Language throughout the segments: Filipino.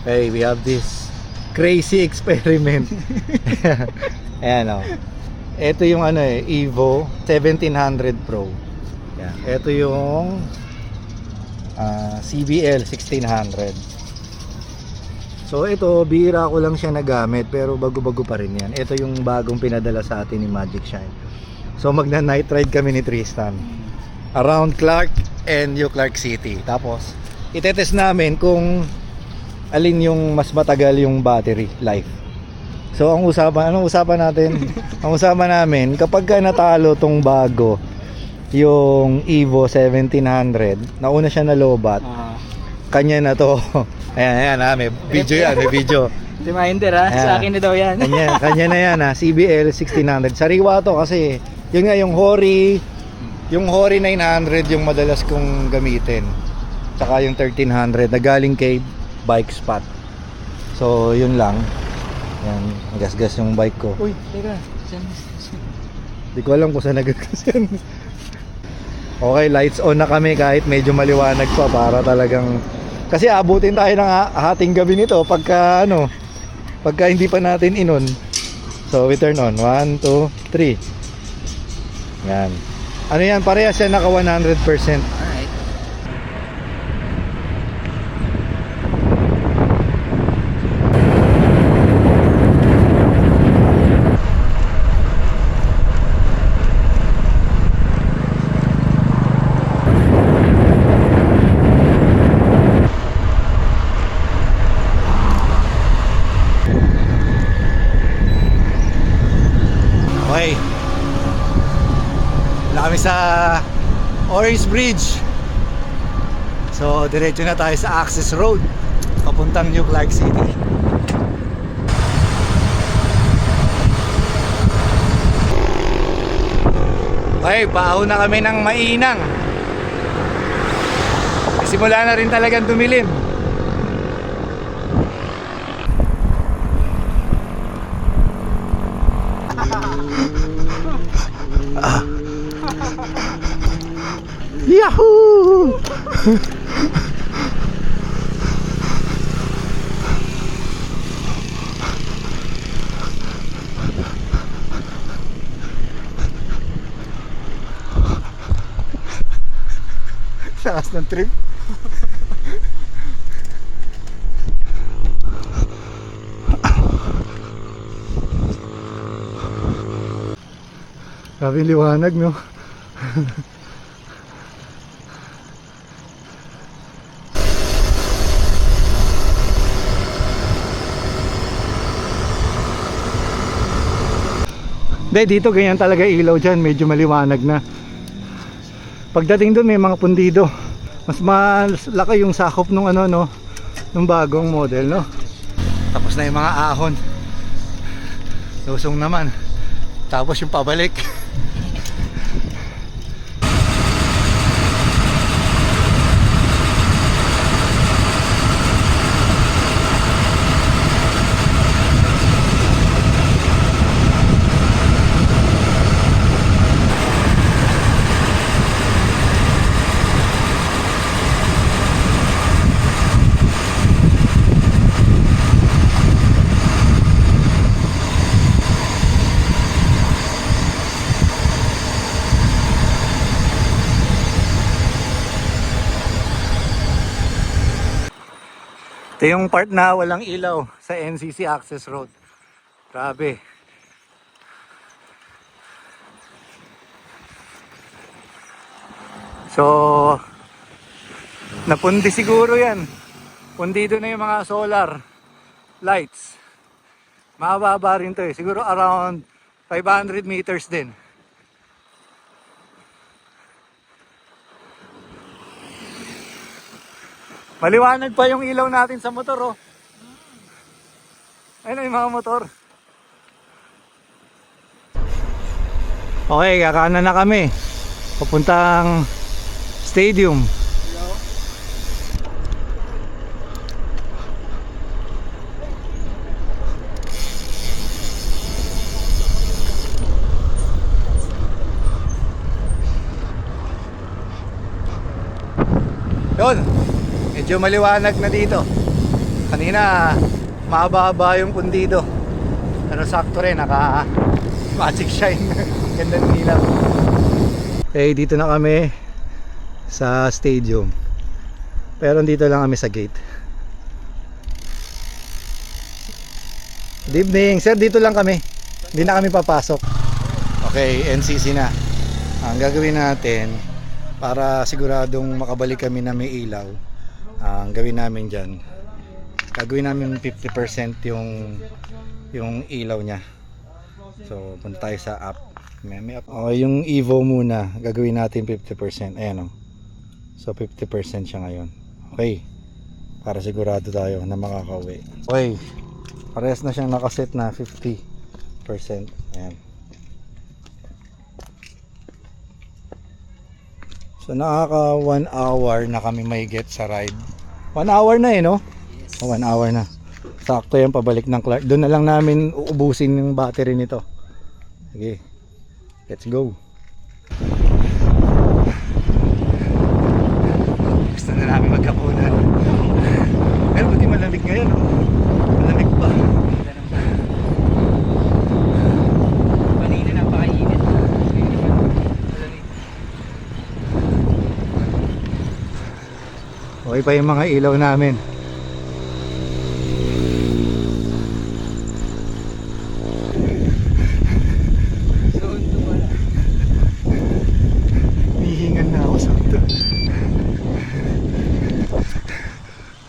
Okay, we have this crazy experiment. Ayan o. Ito yung ano Evo 1700 Pro. Yan. Ito yung CBL 1600. So ito, bihira ko lang siya nagamit, pero bago-bago pa rin yan. Ito yung bagong pinadala sa atin ni Magic Shine. So magna night ride kami ni Tristan around Clark and New Clark City. Tapos itetest namin kung alin yung mas matagal yung battery life. So ang usapan, anong usapan natin? Ang usapan namin, kapag ka natalo tong bago, yung Evo 1700, nauna siya na lowbat, kanya na to. Ayan, may video yan, may video. Si Minder sa akin na daw yan. Kanya na yan CBL 1600. Sariwa to kasi, yun nga yung Hori 900 yung madalas kong gamitin. Tsaka yung 1300 na galing kay Bike Spot. So yun lang. Yan, gas-gas yung bike ko. Uy, teka. Hindi ko alam kung saan nag-gas yan. Okay, lights on na kami kahit medyo maliwanag pa, para talagang, kasi abutin tayo ng hating gabi nito pagka hindi pa natin inon. So we turn on. 1, 2, 3. Yan. Ano yan, parehas yan naka 100%. Alright. Okay. Wala kami sa Orange Bridge. So diretso na tayo sa Access Road papuntang New Clark City. Okay, paahon na kami ng mainang. Simula na rin talagang dumilim. Yahoo! Lakas ng trip. Grabe liwanag, no? Dito ganyan talaga ilaw dyan, medyo maliwanag na. Pagdating doon may mga pundido. Mas malaki yung sakop nung nung bagong model, no? Tapos na yung mga ahon. Lusong naman. Tapos yung pabalik. Ito yung part na walang ilaw sa NCC Access Road. Grabe. So, napundi siguro yan. Pundido na yung mga solar lights. Mababa rin to eh. Siguro around 500 meters din. Maliwanag pa yung ilaw natin sa motor, oh. Ayun yung mga motor. Okay, kakanan na kami. Papuntang stadium. Yun, medyo maliwanag na dito. Kanina, mahaba-haba yung pundido. Pero sakto rin, naka magic shine. Ganda ng ilaw. Okay, dito na kami sa stadium. Pero dito lang kami sa gate. Good evening, sir, dito lang kami. Hindi na kami papasok. Okay, NCC na. Ang gagawin natin para siguradong makabalik kami na may ilaw, ang gawin namin dyan, gagawin namin 50% yung ilaw nya. So punta tayo sa app. May app. Okay, yung Evo muna gagawin natin 50%. Ayan o. So 50% siya ngayon. Okay, para sigurado tayo na makakauwi. Okay, parehas na siyang nakaset na 50%. Ayan. So nakaka 1 hour na kami may get sa ride. 1 hour na no? Yes. 1 hour na. Sakto yan pabalik ng Clark. Doon na lang namin uubusin yung battery nito. Sige. Let's go. Gusto na namin magkapunan. Pero buti malamig ngayon. Malamig pa. Kanina napakainit. Okay pa yung mga ilaw namin. Hihingan na ako sa ito.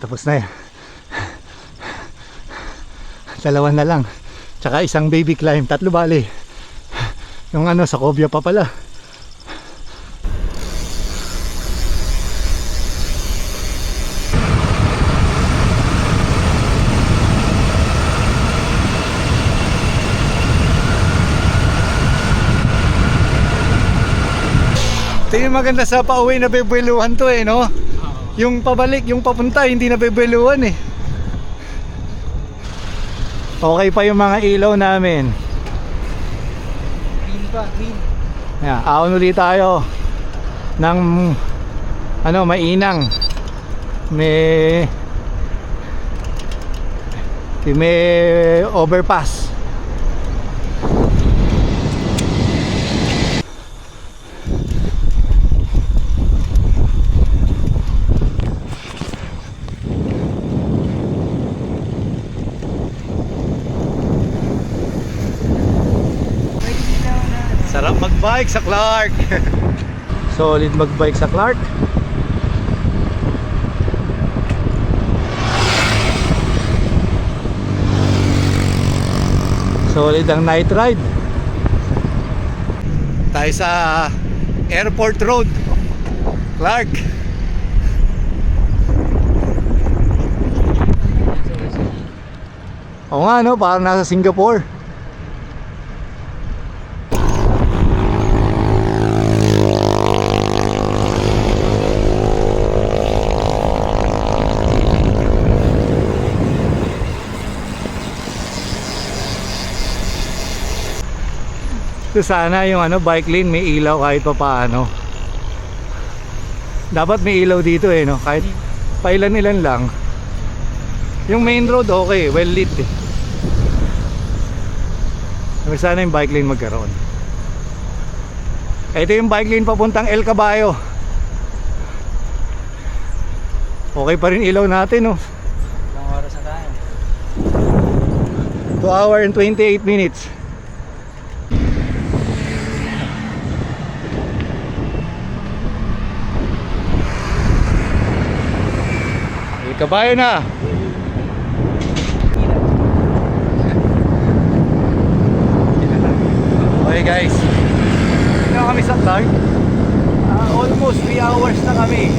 Tapos na yan. Dalawa na lang. Tsaka isang baby climb. 3 bali. Yung ano sa Cobia pa pala. Ito yung maganda sa pauwi na bebeluhan to no? Yung pabalik, yung papunta hindi na bebeluhan Okay pa yung mga ilaw namin. Green pa, green. Ayan, aon ulit tayo ng mainang. May overpass. Sarap magbike sa Clark. Solid magbike sa Clark. Solid ang night ride. Tayo sa Airport Road, Clark. Oo nga parang nasa Singapore. Sana yung bike lane may ilaw kahit pa paano. Dapat may ilaw dito no? Kahit pailan-ilan lang. Yung main road okay, well lit Sana yung bike lane magkaroon. Ito yung bike lane papuntang El Caballo. Okay pa rin ilaw natin Ilang oras na tayo? 2 hours and 28 minutes. Kabayo na. Okay guys, dito kami sa Clark. Almost 3 hours na kami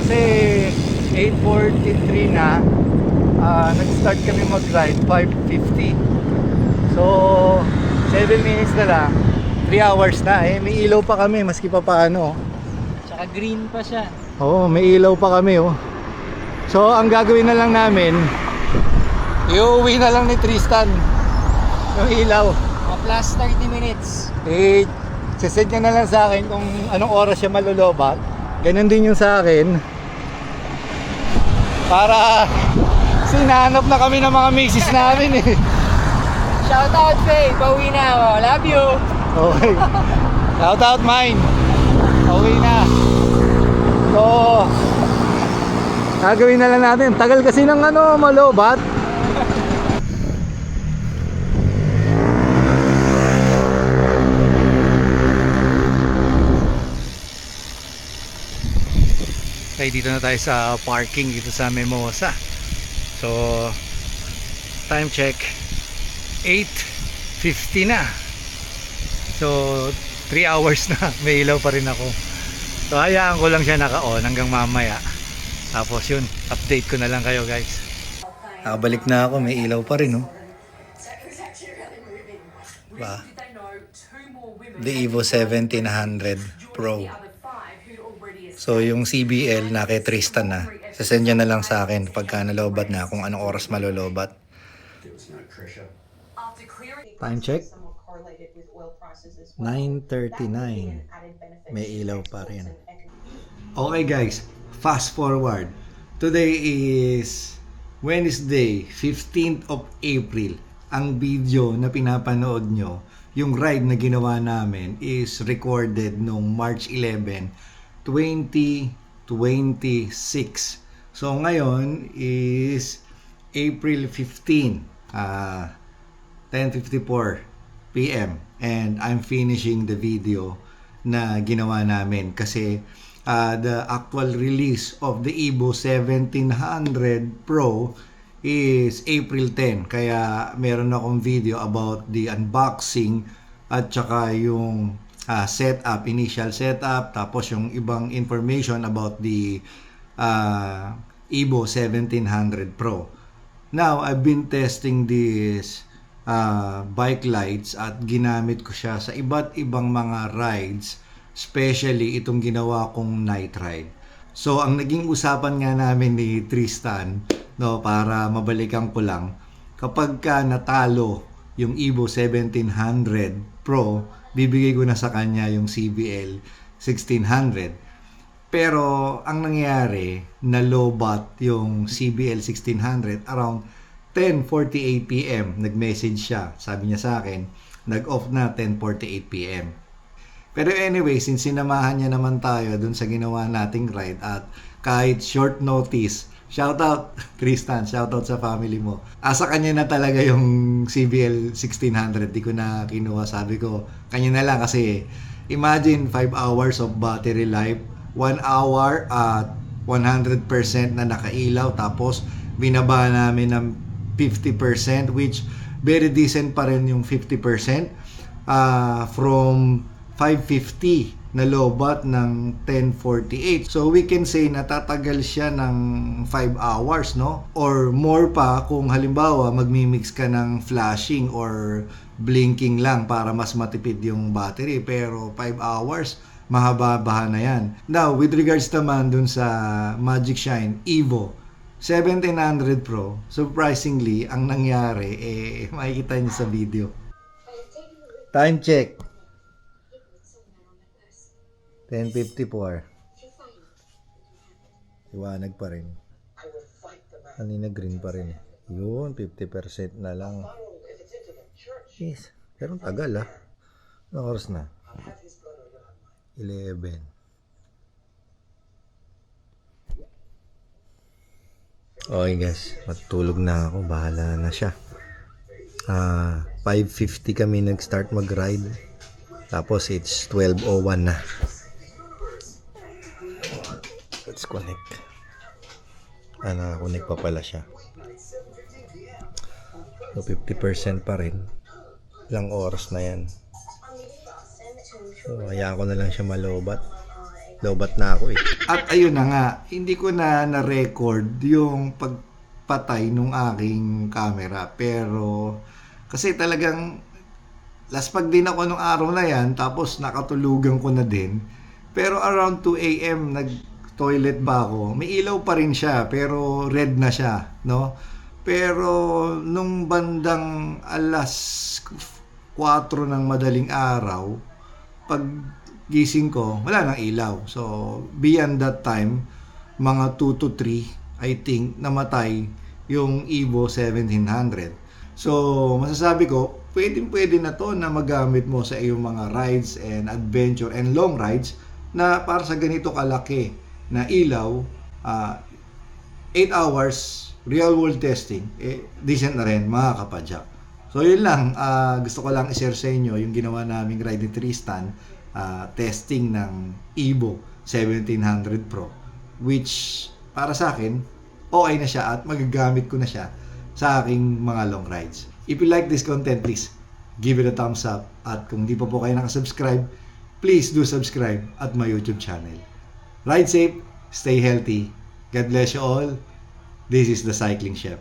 kasi 8:43 na. Nag-start kami mag-ride 5:50. So 7 minutes na lang, 3 hours na may ilaw pa kami maski pa paano. Tsaka green pa siya. Oo, may ilaw pa kami So ang gagawin na lang namin, iuwi na lang ni Tristan yung ilaw. Plus 30 minutes. Sesend niya na lang sa akin kung anong oras siya malulobat. Ganun din yung sa akin. Para sinanap na kami ng mga misis namin eh. Shout out, Faye. Pauwi na ako. Love you. Okay. Shout out mine. Pauwi na. So, gagawin na lang natin. Tagal kasi ng malobat. Okay, dito na tayo sa parking dito sa Mimosa. So, time check 8:50 na. So 3 hours na, may ilaw pa rin ako. So hayaan ko lang siya naka-on hanggang mamaya. Tapos yun, update ko na lang kayo guys. Nakabalik na ako, may ilaw pa rin, no? Diba? The Evo 1700 Pro. So yung CBL na kay Tristan na, sasend niya na lang sa akin pagka nalobat na, kung anong oras malolobat. Time check 9:39. May ilaw pa rin. Okay guys, fast forward. Today is Wednesday, 15th of April. Ang video na pinapanood nyo, yung ride na ginawa namin is recorded noong March 11, 2026. So ngayon is April 15, 10:54 PM, and I'm finishing the video na ginawa namin kasi the actual release of the Evo 1700 Pro is April 10, kaya meron akong video about the unboxing at saka yung setup, initial setup, tapos yung ibang information about the Evo 1700 Pro. Now, I've been testing this bike lights at ginamit ko siya sa iba't ibang mga rides, especially itong ginawa kong night ride. So ang naging usapan nga namin ni Tristan, no, para mabalikan ko lang, kapag ka natalo yung Evo 1700 Pro, bibigay ko na sa kanya yung CBL 1600. Pero ang nangyari, nalobat yung CBL 1600 around 10:48 PM. Nag-message siya. Sabi niya sa akin, nag-off na 10:48 PM. Pero anyway, since sinamahan niya naman tayo dun sa ginawa nating ride at kahit short notice, shout out Tristan, shout out sa family mo. Sa kanya na talaga yung CBL 1600. Di ko na kinuha. Sabi ko, kanya na lang kasi imagine 5 hours of battery life, 1 hour at 100% na nakailaw, tapos binaba namin ng 50%, which very decent pa rin yung 50%, from 550 na lobat ng 1048. So we can say natatagal siya ng 5 hours, no? Or more pa kung halimbawa magmi-mix ka ng flashing or blinking lang para mas matipid yung battery. Pero 5 hours, mahaba-baha na yan. Now, with regards naman dun sa Magic Shine Evo 1700 Pro, surprisingly, ang nangyari, makikita niyo sa video. Time check 10:54. Iwanag pa rin. Kanina green pa rin. Yun, 50% na lang. Yes, pero tagal Anong oras na? 11. Okay guys, matulog na ako. Bahala na siya. 5:50 kami nag-start mag-ride. Tapos it's 12:01 na. Let's connect. Naka-connect pa pala siya. So 50% pa rin. Ilang oras na yan. So hayaan ko na lang siya malobat. Lobat na ako At ayun na nga, hindi ko na na-record yung pagpatay nung aking camera. Pero kasi talagang last pag din ako nung araw na yan, tapos nakatulugan ko na din. Pero around 2 AM nag-toilet ba ako. May ilaw pa rin siya, pero red na siya, no? Pero nung bandang alas 4 ng madaling araw, pag gising ko, wala nang ilaw. So, beyond that time, mga 2 to 3, I think, namatay yung Evo 1700. So, masasabi ko, pwede na to na magamit mo sa iyong mga rides and adventure and long rides na para sa ganito kalaki na ilaw, 8 hours real world testing, decent na rin mga kapadyak. So yun lang, gusto ko lang i-share sa inyo yung ginawa naming ride ni Tristan, testing ng Evo 1700 Pro, which para sa akin okay na siya at magagamit ko na siya sa aking mga long rides. If you like this content, please give it a thumbs up, at kung di pa po kayo nakasubscribe, please do subscribe at my YouTube channel. Ride safe, stay healthy, God bless you all. This is the Cycling Chef.